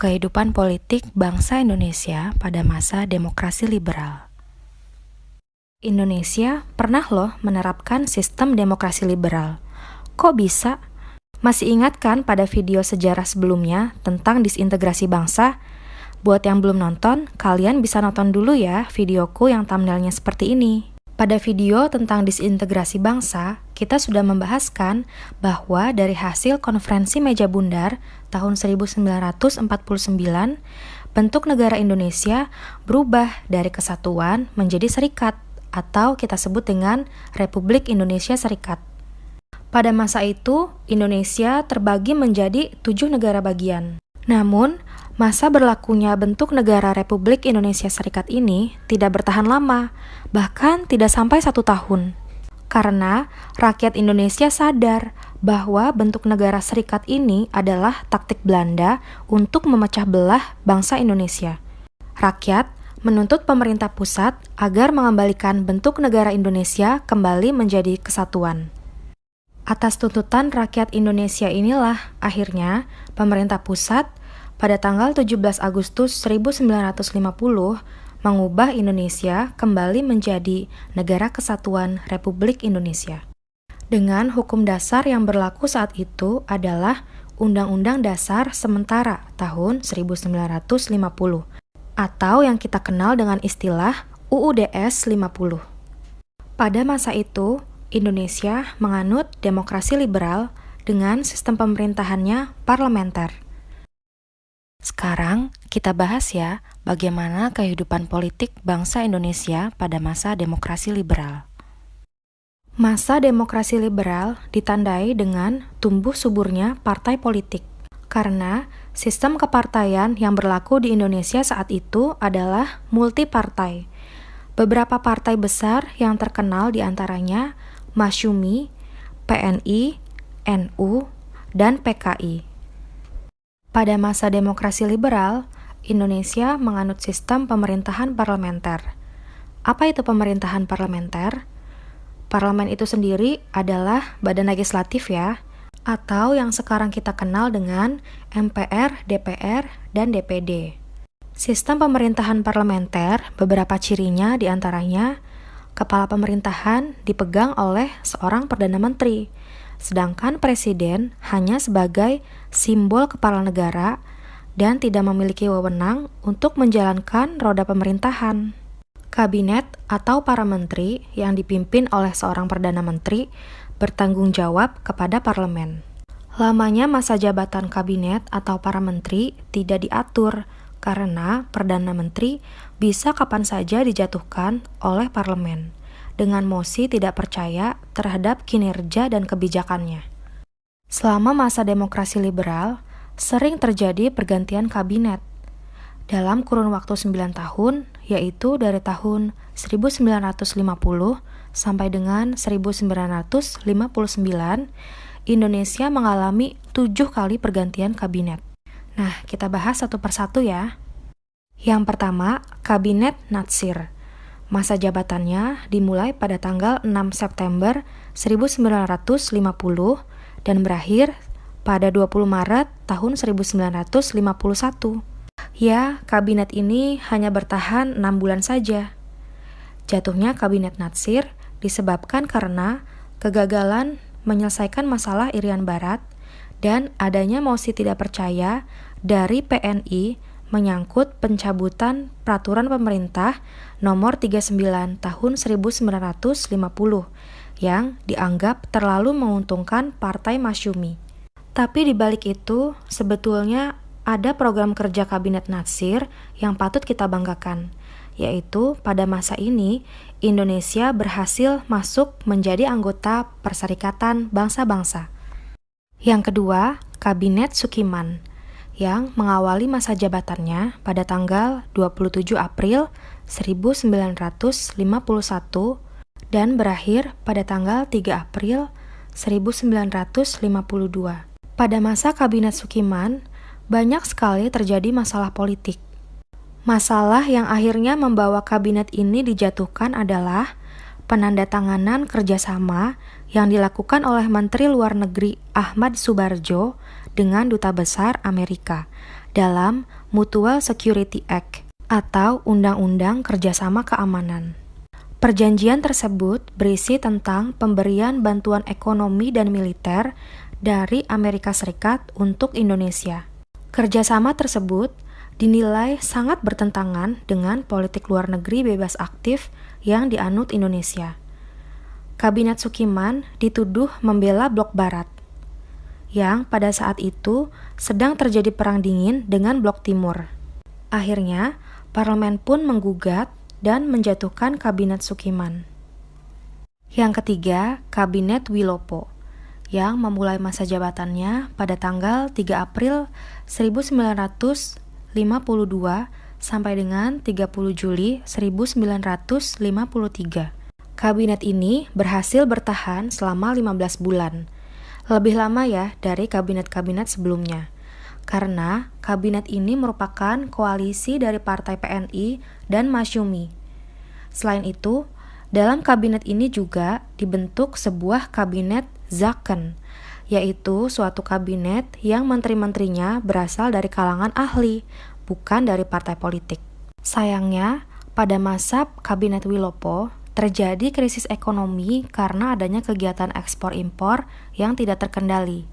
Kehidupan politik bangsa Indonesia pada masa demokrasi liberal. Indonesia pernah loh menerapkan sistem demokrasi liberal. Kok bisa? Masih ingat kan pada video sejarah sebelumnya tentang disintegrasi bangsa? Buat yang belum nonton, kalian bisa nonton dulu ya videoku yang thumbnailnya seperti ini. Pada video tentang disintegrasi bangsa, kita sudah membahaskan bahwa dari hasil konferensi meja bundar tahun 1949, bentuk negara Indonesia berubah dari kesatuan menjadi serikat, atau kita sebut dengan Republik Indonesia Serikat. Pada masa itu, Indonesia terbagi menjadi 7 negara bagian. Namun, masa berlakunya bentuk negara Republik Indonesia Serikat ini tidak bertahan lama, bahkan tidak sampai 1 tahun. Karena rakyat Indonesia sadar bahwa bentuk negara serikat ini adalah taktik Belanda untuk memecah belah bangsa Indonesia. Rakyat menuntut pemerintah pusat agar mengembalikan bentuk negara Indonesia kembali menjadi kesatuan. Atas tuntutan rakyat Indonesia inilah akhirnya pemerintah pusat pada tanggal 17 Agustus 1950 mengubah Indonesia kembali menjadi Negara Kesatuan Republik Indonesia. Dengan hukum dasar yang berlaku saat itu adalah Undang-Undang Dasar Sementara tahun 1950 atau yang kita kenal dengan istilah UUDS 50. Pada masa itu, Indonesia menganut demokrasi liberal dengan sistem pemerintahannya parlementer. Sekarang kita bahas ya bagaimana kehidupan politik bangsa Indonesia pada masa demokrasi liberal. Masa demokrasi liberal ditandai dengan tumbuh suburnya partai politik. Karena sistem kepartaian yang berlaku di Indonesia saat itu adalah multipartai. Beberapa partai besar yang terkenal diantaranya Masyumi, PNI, NU, dan PKI. Pada masa demokrasi liberal, Indonesia menganut sistem pemerintahan parlementer. Apa itu pemerintahan parlementer? Parlemen itu sendiri adalah badan legislatif ya, atau yang sekarang kita kenal dengan MPR, DPR, dan DPD. Sistem pemerintahan parlementer, beberapa cirinya diantaranya kepala pemerintahan dipegang oleh seorang Perdana Menteri, sedangkan Presiden hanya sebagai simbol kepala negara dan tidak memiliki wewenang untuk menjalankan roda pemerintahan. Kabinet atau para menteri yang dipimpin oleh seorang Perdana Menteri bertanggung jawab kepada parlemen. Lamanya masa jabatan kabinet atau para menteri tidak diatur, karena Perdana Menteri bisa kapan saja dijatuhkan oleh parlemen dengan mosi tidak percaya terhadap kinerja dan kebijakannya. Selama masa demokrasi liberal, sering terjadi pergantian kabinet. Dalam kurun waktu 9 tahun, yaitu dari tahun 1950 sampai dengan 1959, Indonesia mengalami 7 kali pergantian kabinet. Nah, kita bahas satu persatu ya. Yang pertama, Kabinet Natsir. Masa jabatannya dimulai pada tanggal 6 September 1950 dan berakhir pada 20 Maret tahun 1951. Ya, kabinet ini hanya bertahan 6 bulan saja. Jatuhnya Kabinet Natsir disebabkan karena kegagalan menyelesaikan masalah Irian Barat dan adanya mosi tidak percaya dari PNI menyangkut pencabutan peraturan pemerintah nomor 39 tahun 1950 yang dianggap terlalu menguntungkan Partai Masyumi. Tapi di balik itu, sebetulnya ada program kerja Kabinet Natsir yang patut kita banggakan, yaitu pada masa ini Indonesia berhasil masuk menjadi anggota Perserikatan Bangsa-Bangsa. Yang kedua, Kabinet Sukiman, yang mengawali masa jabatannya pada tanggal 27 April 1951 dan berakhir pada tanggal 3 April 1952. Pada masa Kabinet Sukiman, banyak sekali terjadi masalah politik. Masalah yang akhirnya membawa kabinet ini dijatuhkan adalah penandatanganan kerjasama yang dilakukan oleh Menteri Luar Negeri Ahmad Subarjo dengan Duta Besar Amerika dalam Mutual Security Act atau Undang-Undang Kerjasama Keamanan. Perjanjian tersebut berisi tentang pemberian bantuan ekonomi dan militer dari Amerika Serikat untuk Indonesia. Kerjasama tersebut dinilai sangat bertentangan dengan politik luar negeri bebas aktif yang dianut Indonesia. Kabinet Sukiman dituduh membela Blok Barat, yang pada saat itu sedang terjadi perang dingin dengan Blok Timur. Akhirnya, parlemen pun menggugat dan menjatuhkan Kabinet Sukiman. Yang ketiga, Kabinet Wilopo, yang memulai masa jabatannya pada tanggal 3 April 1952 sampai dengan 30 Juli 1953. Kabinet ini berhasil bertahan selama 15 bulan. Lebih lama ya dari kabinet-kabinet sebelumnya. Karena kabinet ini merupakan koalisi dari Partai PNI dan Masyumi. Selain itu, dalam kabinet ini juga dibentuk sebuah kabinet Zaken, yaitu suatu kabinet yang menteri-menterinya berasal dari kalangan ahli, bukan dari partai politik. Sayangnya, pada masa kabinet Wilopo, terjadi krisis ekonomi karena adanya kegiatan ekspor-impor yang tidak terkendali,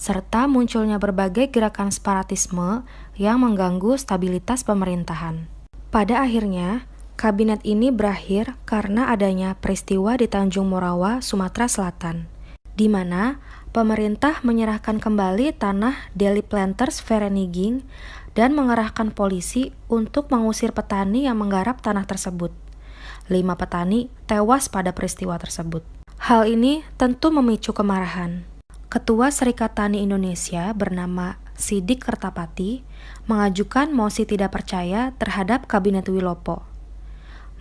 serta munculnya berbagai gerakan separatisme yang mengganggu stabilitas pemerintahan. Pada akhirnya, kabinet ini berakhir karena adanya peristiwa di Tanjung Morawa, Sumatera Selatan, di mana pemerintah menyerahkan kembali tanah Deli Planters Vereniging dan mengerahkan polisi untuk mengusir petani yang menggarap tanah tersebut. 5 petani tewas pada peristiwa tersebut. Hal ini tentu memicu kemarahan. Ketua Serikat Tani Indonesia bernama Sidik Kertapati mengajukan mosi tidak percaya terhadap Kabinet Wilopo.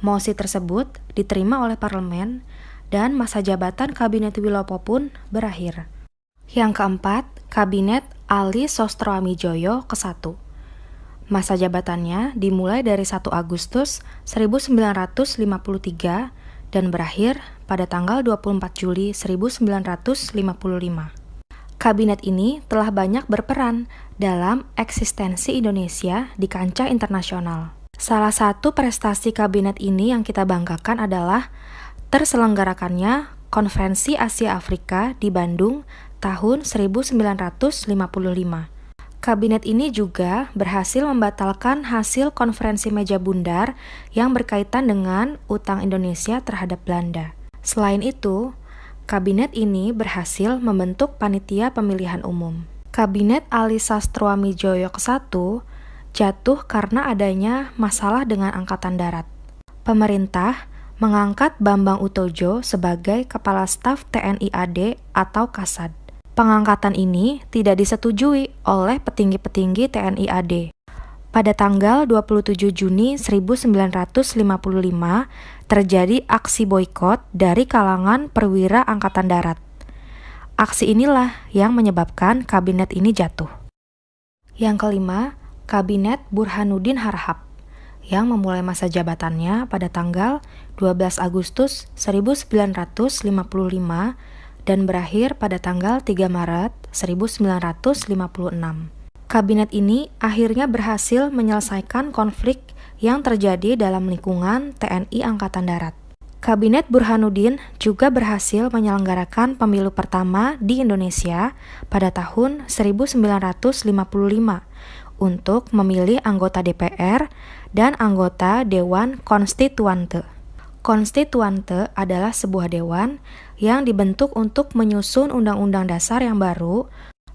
Mosi tersebut diterima oleh parlemen dan masa jabatan Kabinet Wilopo pun berakhir. Yang keempat, Kabinet Ali Sostroamidjojo ke-1. Masa jabatannya dimulai dari 1 Agustus 1953 dan berakhir pada tanggal 24 Juli 1955. Kabinet ini telah banyak berperan dalam eksistensi Indonesia di kancah internasional. Salah satu prestasi kabinet ini yang kita banggakan adalah terselenggarakannya Konferensi Asia Afrika di Bandung tahun 1955. Kabinet ini juga berhasil membatalkan hasil konferensi meja bundar yang berkaitan dengan utang Indonesia terhadap Belanda. Selain itu, kabinet ini berhasil membentuk panitia pemilihan umum. Kabinet Ali Sastroamidjojo ke-1 jatuh karena adanya masalah dengan Angkatan Darat. Pemerintah mengangkat Bambang Utojo sebagai Kepala Staf TNI AD atau Kasad. Pengangkatan ini tidak disetujui oleh petinggi-petinggi TNI AD. Pada tanggal 27 Juni 1955, terjadi aksi boikot dari kalangan perwira Angkatan Darat. Aksi inilah yang menyebabkan kabinet ini jatuh. Yang kelima, Kabinet Burhanuddin Harahap, yang memulai masa jabatannya pada tanggal 12 Agustus 1955 dan berakhir pada tanggal 3 Maret 1956. Kabinet ini akhirnya berhasil menyelesaikan konflik yang terjadi dalam lingkungan TNI Angkatan Darat. Kabinet Burhanuddin juga berhasil menyelenggarakan pemilu pertama di Indonesia pada tahun 1955 untuk memilih anggota DPR dan anggota Dewan Konstituante. Konstituante adalah sebuah dewan yang dibentuk untuk menyusun undang-undang dasar yang baru,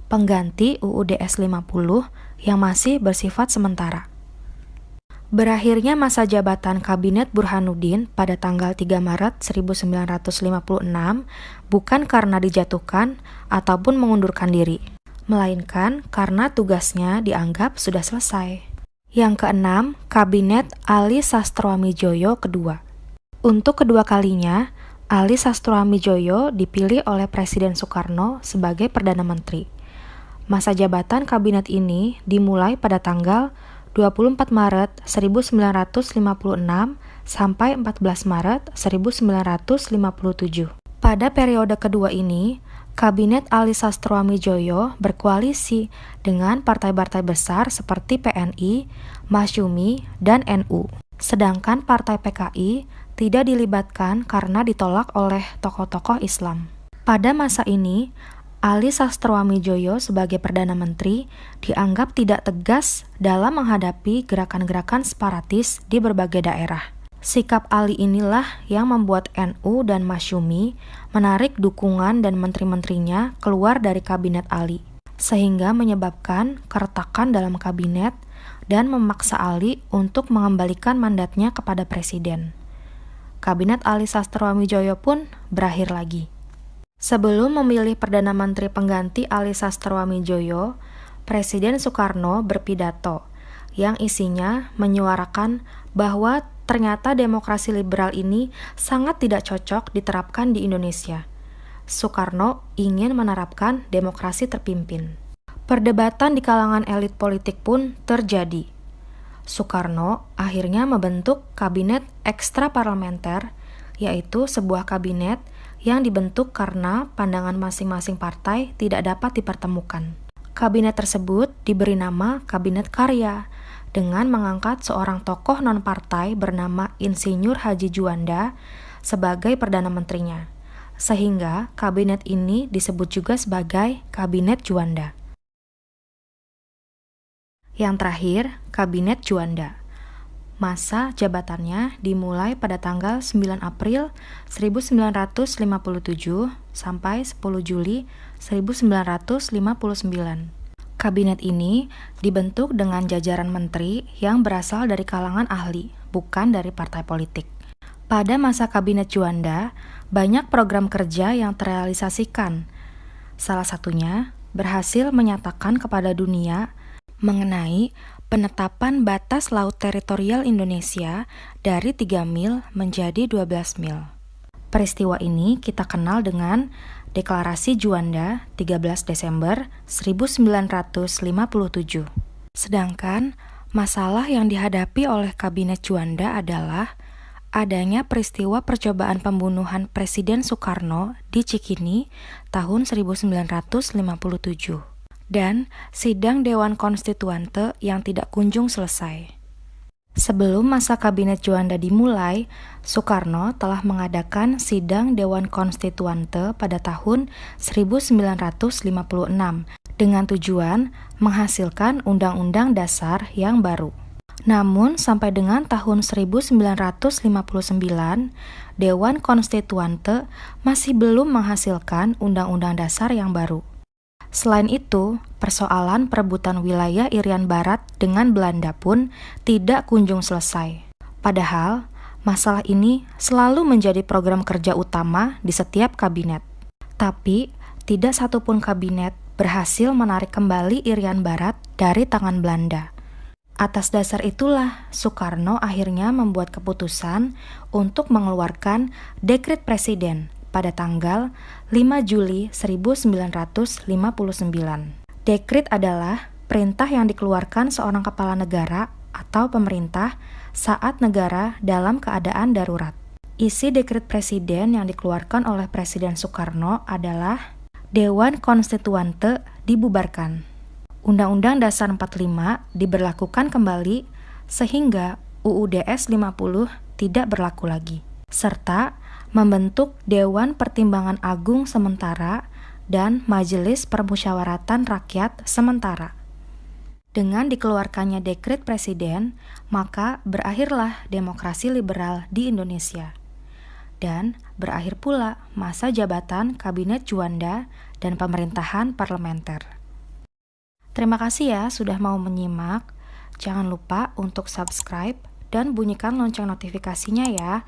pengganti UUD S50 yang masih bersifat sementara. Berakhirnya masa jabatan Kabinet Burhanuddin pada tanggal 3 Maret 1956 bukan karena dijatuhkan ataupun mengundurkan diri, melainkan karena tugasnya dianggap sudah selesai. Yang keenam, Kabinet Ali Sastroamidjojo kedua. Untuk kedua kalinya, Ali Sastroamidjojo dipilih oleh Presiden Soekarno sebagai Perdana Menteri. Masa jabatan kabinet ini dimulai pada tanggal 24 Maret 1956 sampai 14 Maret 1957. Pada periode kedua ini, Kabinet Ali Sastroamidjojo berkoalisi dengan partai-partai besar seperti PNI, Masyumi, dan NU. Sedangkan partai PKI tidak dilibatkan karena ditolak oleh tokoh-tokoh Islam. Pada masa ini, Ali Sastroamidjojo sebagai Perdana Menteri dianggap tidak tegas dalam menghadapi gerakan-gerakan separatis di berbagai daerah. Sikap Ali inilah yang membuat NU dan Masyumi menarik dukungan dan menteri-menterinya keluar dari kabinet Ali, sehingga menyebabkan keretakan dalam kabinet dan memaksa Ali untuk mengembalikan mandatnya kepada presiden. Kabinet Ali Sastroamidjojo pun berakhir lagi. Sebelum memilih Perdana Menteri pengganti Ali Sastroamidjojo, Presiden Soekarno berpidato yang isinya menyuarakan bahwa ternyata demokrasi liberal ini sangat tidak cocok diterapkan di Indonesia. Soekarno ingin menerapkan demokrasi terpimpin. Perdebatan di kalangan elit politik pun terjadi. Soekarno akhirnya membentuk kabinet ekstraparlementer, yaitu sebuah kabinet yang dibentuk karena pandangan masing-masing partai tidak dapat dipertemukan. Kabinet tersebut diberi nama Kabinet Karya, dengan mengangkat seorang tokoh non-partai bernama Insinyur Haji Juanda sebagai Perdana Menterinya, sehingga kabinet ini disebut juga sebagai Kabinet Juanda. Yang terakhir, Kabinet Juanda. Masa jabatannya dimulai pada tanggal 9 April 1957 sampai 10 Juli 1959. Kabinet ini dibentuk dengan jajaran menteri yang berasal dari kalangan ahli, bukan dari partai politik. Pada masa Kabinet Juanda, banyak program kerja yang terrealisasikan. Salah satunya berhasil menyatakan kepada dunia mengenai penetapan batas laut teritorial Indonesia dari 3 mil menjadi 12 mil. Peristiwa ini kita kenal dengan Deklarasi Juanda 13 Desember 1957. Sedangkan masalah yang dihadapi oleh Kabinet Juanda adalah adanya peristiwa percobaan pembunuhan Presiden Soekarno di Cikini tahun 1957 dan sidang Dewan Konstituante yang tidak kunjung selesai. Sebelum masa Kabinet Juanda dimulai, Soekarno telah mengadakan sidang Dewan Konstituante pada tahun 1956 dengan tujuan menghasilkan Undang-Undang Dasar yang baru. Namun, sampai dengan tahun 1959, Dewan Konstituante masih belum menghasilkan Undang-Undang Dasar yang baru. Selain itu, persoalan perebutan wilayah Irian Barat dengan Belanda pun tidak kunjung selesai. Padahal, masalah ini selalu menjadi program kerja utama di setiap kabinet. Tapi, tidak satupun kabinet berhasil menarik kembali Irian Barat dari tangan Belanda. Atas dasar itulah, Soekarno akhirnya membuat keputusan untuk mengeluarkan Dekret Presiden pada tanggal 5 Juli 1959. Dekret adalah perintah yang dikeluarkan seorang kepala negara atau pemerintah saat negara dalam keadaan darurat. Isi dekret presiden yang dikeluarkan oleh Presiden Soekarno adalah Dewan Konstituante dibubarkan. Undang-Undang Dasar 45 diberlakukan kembali sehingga UUDS 50 tidak berlaku lagi, serta membentuk Dewan Pertimbangan Agung sementara dan Majelis Permusyawaratan Rakyat sementara. Dengan dikeluarkannya dekret presiden, maka berakhirlah demokrasi liberal di Indonesia. Dan berakhir pula masa jabatan Kabinet Juanda dan pemerintahan parlementer. Terima kasih ya sudah mau menyimak. Jangan lupa untuk subscribe dan bunyikan lonceng notifikasinya ya.